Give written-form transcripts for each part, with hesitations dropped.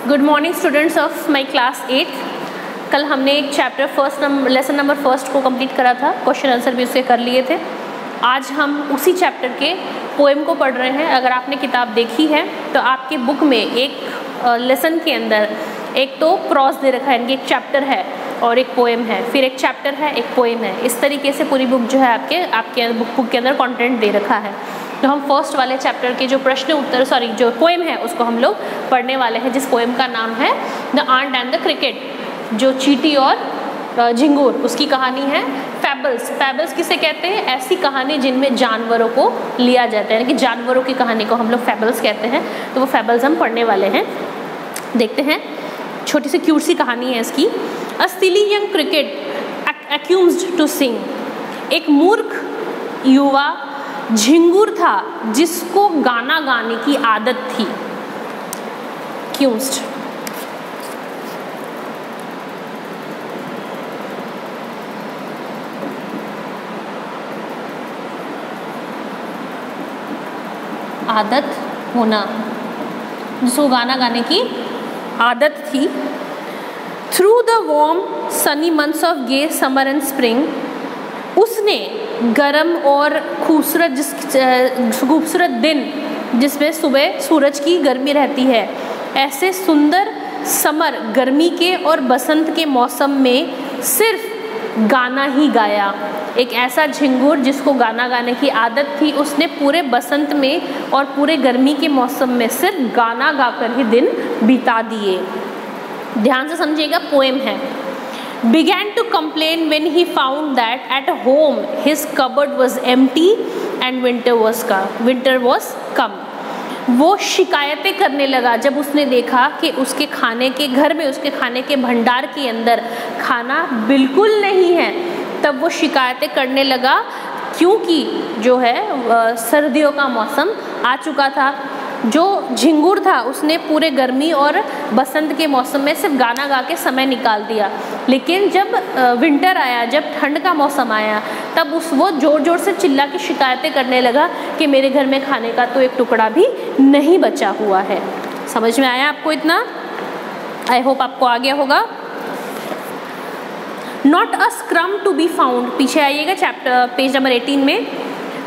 Good morning students of my class 8। कल हमने एक चैप्टर लेसन नंबर फर्स्ट को कंप्लीट करा था, क्वेश्चन आंसर भी उससे कर लिए थे। आज हम उसी चैप्टर के पोएम को पढ़ रहे हैं। अगर आपने किताब देखी है तो आपके बुक में एक लेसन के अंदर एक तो प्रॉज दे रखा है, यानी एक चैप्टर है और एक पोएम है, फिर एक चैप्टर है एक पोएम है। इस तरीके से पूरी बुक जो है आपके बुक के अंदर कंटेंट दे रखा है। तो हम फर्स्ट वाले चैप्टर के जो जो पोएम है उसको हम लोग पढ़ने वाले हैं, जिस पोएम का नाम है the ant and the cricket, जो चींटी और झिंगुर, उसकी कहानी है। फैबल्स, फैबल्स किसे कहते हैं? ऐसी कहानी जिनमें जानवरों को लिया जाता है, यानी कि जानवरों की कहानी को हम लोग फैबल्स कहते हैं। तो वो फैबल्स हम पढ़ने वाले हैं। देखते हैं, छोटी सी क्यूट सी कहानी है इसकी। A silly young cricket accused to sing. एक मूर्ख युवा झिंगुर था जिसको गाना गाने की आदत थी। एक्यूज्ड, आदत होना, जिसको गाना गाने की आदत थी। Through the warm sunny months of gay summer and spring, उसने गर्म और खूबसूरत दिन जिसमें सुबह सूरज की गर्मी रहती है, ऐसे सुंदर समर गर्मी के और बसंत के मौसम में सिर्फ गाना ही गाया। एक ऐसा झिंगुर जिसको गाना गाने की आदत थी, उसने पूरे बसंत में और पूरे गर्मी के मौसम में सिर्फ गाना गाकर ही दिन बिता दिए। ध्यान से समझिएगा, पोएम है। Began to complain when he found that at home his cupboard was empty and winter was come. वो शिकायतें करने लगा जब उसने देखा कि उसके खाने के घर में, उसके खाने के भंडार के अंदर खाना बिल्कुल नहीं है। तब वो शिकायतें करने लगा क्योंकि जो है सर्दियों का मौसम आ चुका था। जो झिंगुर था उसने पूरे गर्मी और बसंत के मौसम में सिर्फ गाना गा के समय निकाल दिया, लेकिन जब विंटर आया, जब ठंड का मौसम आया, तब वो ज़ोर ज़ोर से चिल्ला के शिकायतें करने लगा कि मेरे घर में खाने का तो एक टुकड़ा भी नहीं बचा हुआ है। समझ में आया आपको इतना? आई होप आपको आ गया होगा। Not a crumb to be found, पीछे आइएगा चैप्टर पेज नंबर 18 में।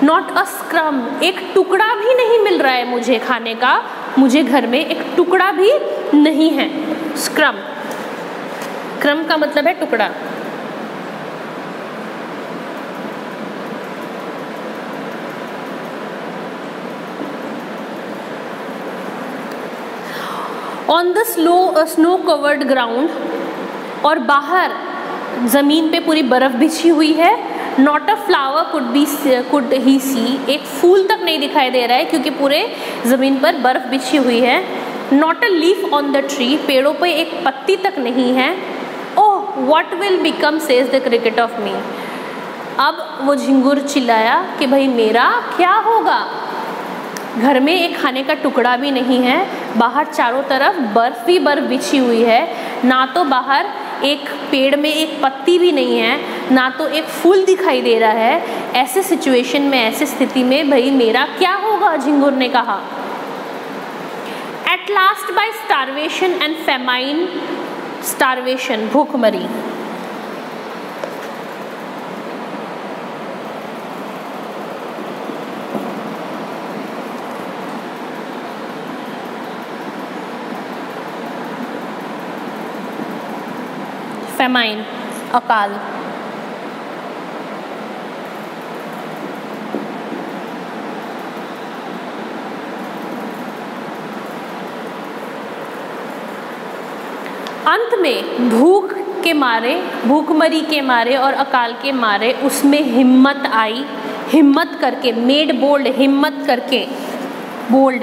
नॉट अ स्क्रम, एक टुकड़ा भी नहीं मिल रहा है मुझे खाने का, मुझे घर में एक टुकड़ा भी नहीं है। स्क्रम, क्रम का मतलब है टुकड़ा। On the snow covered ground, और बाहर जमीन पे पूरी बर्फ बिछी हुई है। Not a flower could he see, एक फूल तक नहीं दिखाई दे रहा है क्योंकि पूरे ज़मीन पर बर्फ़ बिछी हुई है। Not a leaf on the tree, पेड़ों पे एक पत्ती तक नहीं है। Oh what will become says the cricket of me. अब वो झिंगुर चिल्लाया कि भाई मेरा क्या होगा, घर में एक खाने का टुकड़ा भी नहीं है, बाहर चारों तरफ बर्फ़ ही बर्फ़ बिछी हुई है, ना तो बाहर एक पेड़ में एक पत्ती भी नहीं है, ना तो एक फूल दिखाई दे रहा है। ऐसे सिचुएशन में, ऐसी स्थिति में भाई मेरा क्या होगा, झिंगुर ने कहा। At last by starvation and famine, starvation भूखमरी, फेमाइन अकाल। अंत में भूखमरी के मारे और अकाल के मारे उसमें हिम्मत आई, हिम्मत करके, मेड बोल्ड, हिम्मत करके, बोल्ड,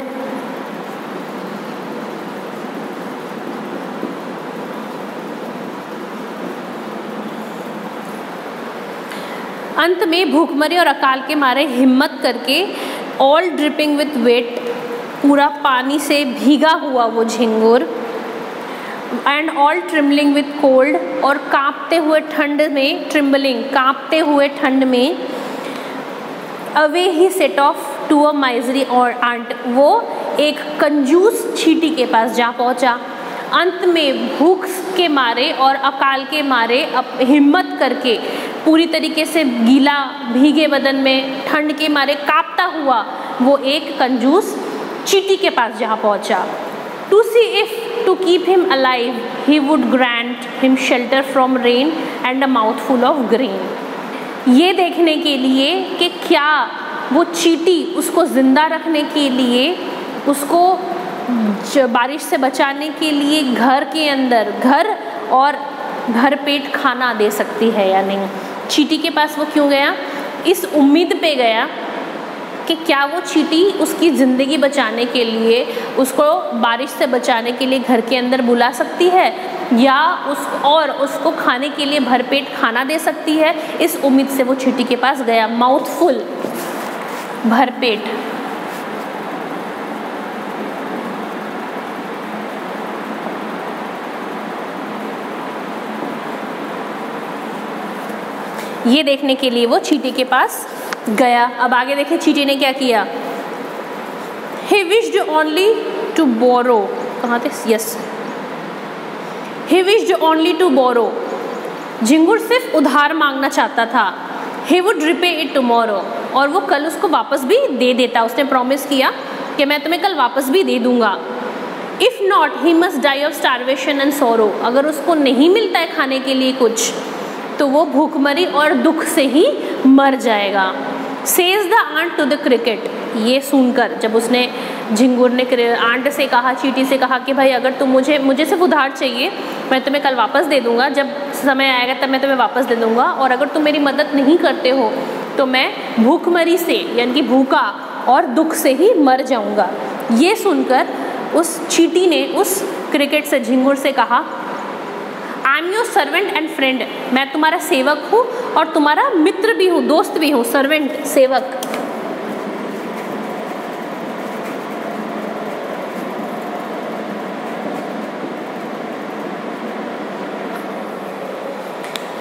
अंत में भूखमरी और अकाल के मारे हिम्मत करके, ऑल ड्रिपिंग विथ वेट, पूरा पानी से भीगा हुआ वो झिंगुर, एंड ऑल ट्रिम्बलिंग विथ कोल्ड, और कांपते हुए ठंड में, ट्रिम्बलिंग कांपते हुए ठंड में, away he set off to a miserly और आंट, वो एक कंजूस चींटी के पास जा पहुंचा। अंत में भूख के मारे और अकाल के मारे हिम्मत करके पूरी तरीके से गीला भीगे बदन में ठंड के मारे कांपता हुआ वो एक कंजूस चींटी के पास जहाँ पहुँचा। To see if to keep him alive he would grant him shelter from rain and a mouthful of grain। ये देखने के लिए कि क्या वो चींटी उसको ज़िंदा रखने के लिए, उसको बारिश से बचाने के लिए घर के अंदर घर और भर पेट खाना दे सकती है या नहीं। चींटी के पास वो क्यों गया? इस उम्मीद पे गया कि क्या वो चींटी उसकी ज़िंदगी बचाने के लिए, उसको बारिश से बचाने के लिए घर के अंदर बुला सकती है या उसको खाने के लिए भरपेट खाना दे सकती है। इस उम्मीद से वो चींटी के पास गया। माउथफुल, भरपेट। ये देखने के लिए वो चींटी के पास गया। अब आगे देखें चींटी ने क्या किया। He wished only to borrow, कहाँ थे? Yes. He wished only to borrow। झिंगुर सिर्फ उधार मांगना चाहता था। He would repay it tomorrow। और वो कल उसको वापस भी दे देता। उसने प्रॉमिस किया कि मैं तुम्हें कल वापस भी दे दूंगा। If not, he must die of starvation and sorrow। अगर उसको नहीं मिलता है खाने के लिए कुछ, तो वो भूखमरी और दुख से ही मर जाएगा। Says the aunt to the cricket। ये सुनकर जब उसने झिंगुर ने आंट से कहा, चींटी से कहा कि भाई अगर तुम मुझे सिर्फ उधार चाहिए, मैं तुम्हें कल वापस दे दूंगा, जब समय आएगा तब मैं तुम्हें वापस दे दूंगा, और अगर तुम मेरी मदद नहीं करते हो तो मैं भूखमरी से यानी कि भूखा और दुख से ही मर जाऊंगा। ये सुनकर उस चींटी ने उस क्रिकेट से, झिंगुर से कहा, I am your servant and friend. मैं तुम्हारा सेवक हूँ और तुम्हारा मित्र भी हूँ, दोस्त भी हूँ। सर्वेंट, सेवक।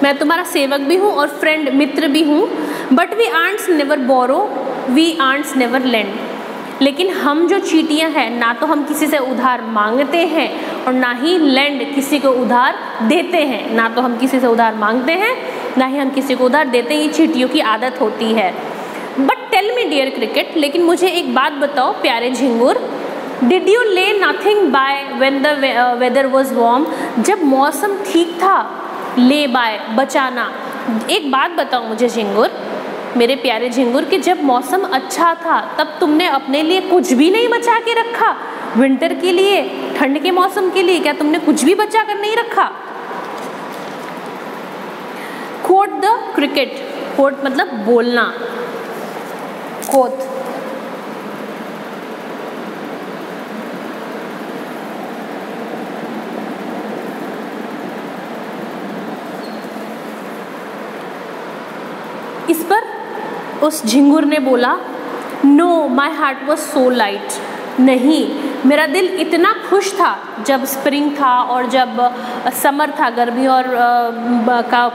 मैं तुम्हारा सेवक भी हूँ और फ्रेंड, मित्र भी हूँ। But we ants never borrow, we ants never lend. लेकिन हम जो चींटियाँ हैं, ना तो हम किसी से उधार मांगते हैं और ना ही लैंड, किसी को उधार देते हैं। ना तो हम किसी से उधार मांगते हैं, ना ही हम किसी को उधार देते हैं। ये चींटियों की आदत होती है। But tell me dear cricket, लेकिन मुझे एक बात बताओ प्यारे झिंगुर, did you lay nothing by when the weather was warm. जब मौसम ठीक था, ले बाय, बचाना। एक बात बताओ मुझे झिंगुर, मेरे प्यारे झिंगुर, कि जब मौसम अच्छा था तब तुमने अपने लिए कुछ भी नहीं बचा के रखा? विंटर के लिए, ठंड के मौसम के लिए क्या तुमने कुछ भी बचा कर नहीं रखा? Coat the cricket. कोट मतलब बोलना, कोट। इस पर उस झिंगुर ने बोला, know my heart was so light. नहीं, मेरा दिल इतना खुश था जब स्प्रिंग था और जब समर था, गर्मी और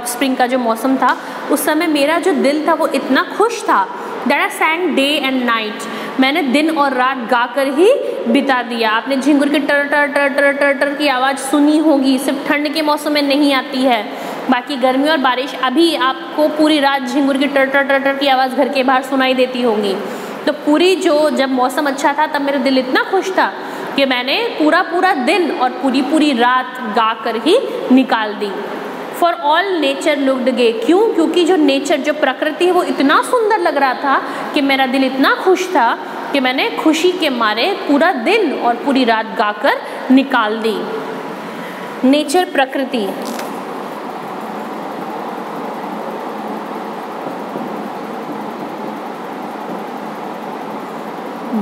स्प्रिंग का जो मौसम था, उस समय मेरा जो दिल था वो इतना खुश था। That I सैंग day and night. मैंने दिन और रात गाकर ही बिता दिया। आपने झिंगुर की टर टर टर टर टर टर की आवाज़ सुनी होगी, सिर्फ ठंड के मौसम में नहीं आती है, बाकी गर्मी और बारिश अभी आपको पूरी रात झिंगुर की टर टर टर टर की आवाज़ घर के बाहर सुनाई देती होगी। तो पूरी जब मौसम अच्छा था तब मेरा दिल इतना खुश था कि मैंने पूरा दिन और पूरी रात गा कर ही निकाल दी। फॉर ऑल नेचर लुक्ड गे। क्यों? क्योंकि जो नेचर, जो प्रकृति है, वो इतना सुंदर लग रहा था कि मेरा दिल इतना खुश था कि मैंने खुशी के मारे पूरा दिन और पूरी रात गाकर निकाल दी। नेचर, प्रकृति।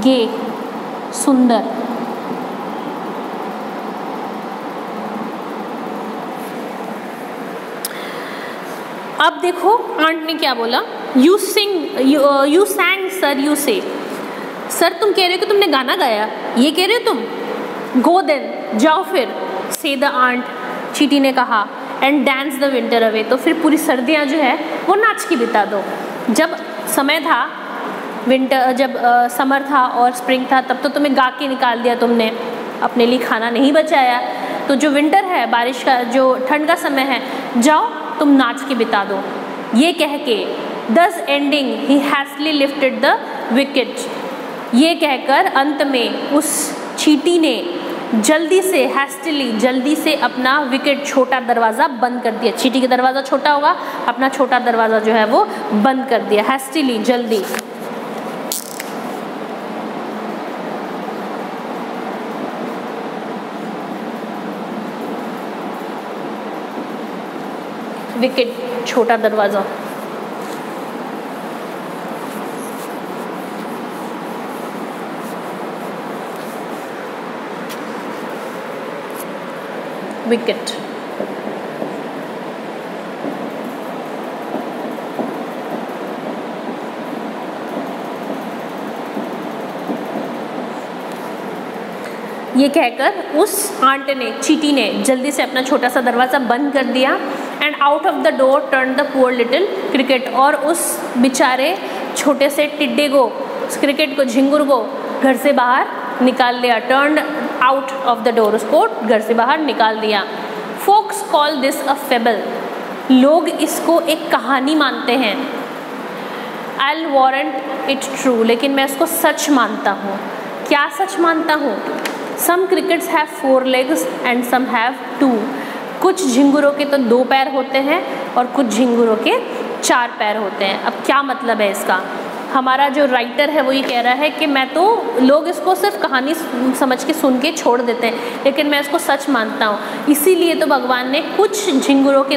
गे, सुंदर। अब देखो आंट ने क्या बोला, यू सैंग सर, यू से। सर तुम कह रहे हो कि तुमने गाना गाया, ये कह रहे हो तुम? गो देन, जाओ फिर। से द आंट, चींटी ने कहा। And dance the winter away. तो फिर पूरी सर्दियाँ जो है वो नाच के बिता दो। जब समय था विंटर, जब समर था और स्प्रिंग था, तब तो तुम्हें गा के निकाल दिया तुमने, अपने लिए खाना नहीं बचाया। तो जो विंटर है, बारिश का जो ठंड का समय है, जाओ तुम नाच के बिता दो। ये कह के thus ending he hastily lifted the wicket, ये कहकर अंत में उस चींटी ने जल्दी से जल्दी से अपना विकेट, छोटा दरवाज़ा बंद कर दिया। चींटी का दरवाज़ा छोटा होगा, अपना छोटा दरवाज़ा जो है वो बंद कर दिया, हैस्टिली, जल्दी। विकेट, छोटा दरवाज़ा। विकेट। ये कहकर उस आंट ने, चींटी ने जल्दी से अपना छोटा सा दरवाज़ा बंद कर दिया। And out of the door turn the poor little cricket, और उस बेचारे छोटे से टिड्डे को, उस क्रिकेट को, झिंगुर को घर से बाहर निकाल लिया। Turn out of the door, उसको घर से बाहर निकाल दिया। Folks call this a fable, लोग इसको एक कहानी मानते हैं। आई वॉरंट इट ट्रू, लेकिन मैं इसको सच मानता हूँ। क्या सच मानता हूँ? Some crickets have 4 legs and some have 2, कुछ झिंगुरों के तो 2 पैर होते हैं और कुछ झिंगुरों के 4 पैर होते हैं। अब क्या मतलब है इसका? हमारा जो राइटर है वो ये कह रहा है कि मैं तो, लोग इसको सिर्फ कहानी समझ के सुन के छोड़ देते हैं, लेकिन मैं इसको सच मानता हूँ। इसीलिए तो भगवान ने कुछ झिंगुरों के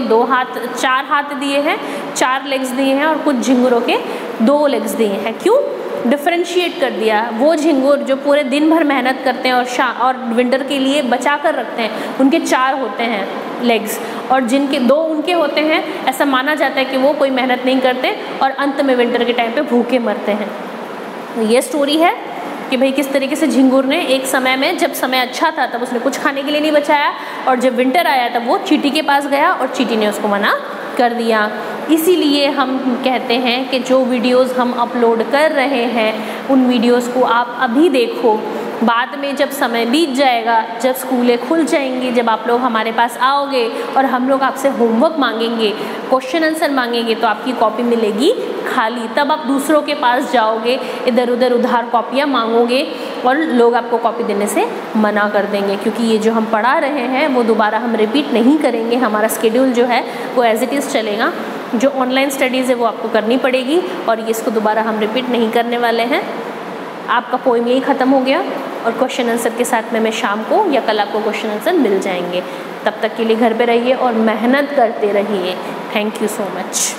4 हाथ दिए हैं, 4 legs दिए हैं, और कुछ झिंगुरों के 2 legs दिए हैं। क्यों? डिफ्रेंशिएट कर दिया। वो झिंगुर जो पूरे दिन भर मेहनत करते हैं और विंटर के लिए बचा कर रखते हैं, उनके 4 होते हैं लेग्स, और जिनके 2 उनके होते हैं, ऐसा माना जाता है कि वो कोई मेहनत नहीं करते और अंत में विंटर के टाइम पे भूखे मरते हैं। तो ये स्टोरी है कि भाई किस तरीके से झिंगुर ने एक समय में, जब समय अच्छा था तब उसने कुछ खाने के लिए नहीं बचाया, और जब विंटर आया तब वो चींटी के पास गया और चींटी ने उसको मना कर दिया। इसीलिए हम कहते हैं कि जो वीडियोस हम अपलोड कर रहे हैं उन वीडियोस को आप अभी देखो, बाद में जब समय बीत जाएगा, जब स्कूलें खुल जाएंगी, जब आप लोग हमारे पास आओगे और हम लोग आपसे होमवर्क मांगेंगे, क्वेश्चन आंसर मांगेंगे, तो आपकी कॉपी मिलेगी खाली। तब आप दूसरों के पास जाओगे, इधर उधर उधार कॉपियाँ मांगोगे और लोग आपको कॉपी देने से मना कर देंगे, क्योंकि ये जो हम पढ़ा रहे हैं वो दोबारा हम रिपीट नहीं करेंगे। हमारा शेड्यूल जो है वो एज इट इज़ चलेगा। जो ऑनलाइन स्टडीज़ है वो आपको करनी पड़ेगी और ये इसको दोबारा हम रिपीट नहीं करने वाले हैं। आपका पोएम यही ख़त्म हो गया और क्वेश्चन आंसर के साथ में मैं शाम को या कल आपको क्वेश्चन आंसर मिल जाएंगे। तब तक के लिए घर पे रहिए और मेहनत करते रहिए। Thank you so much.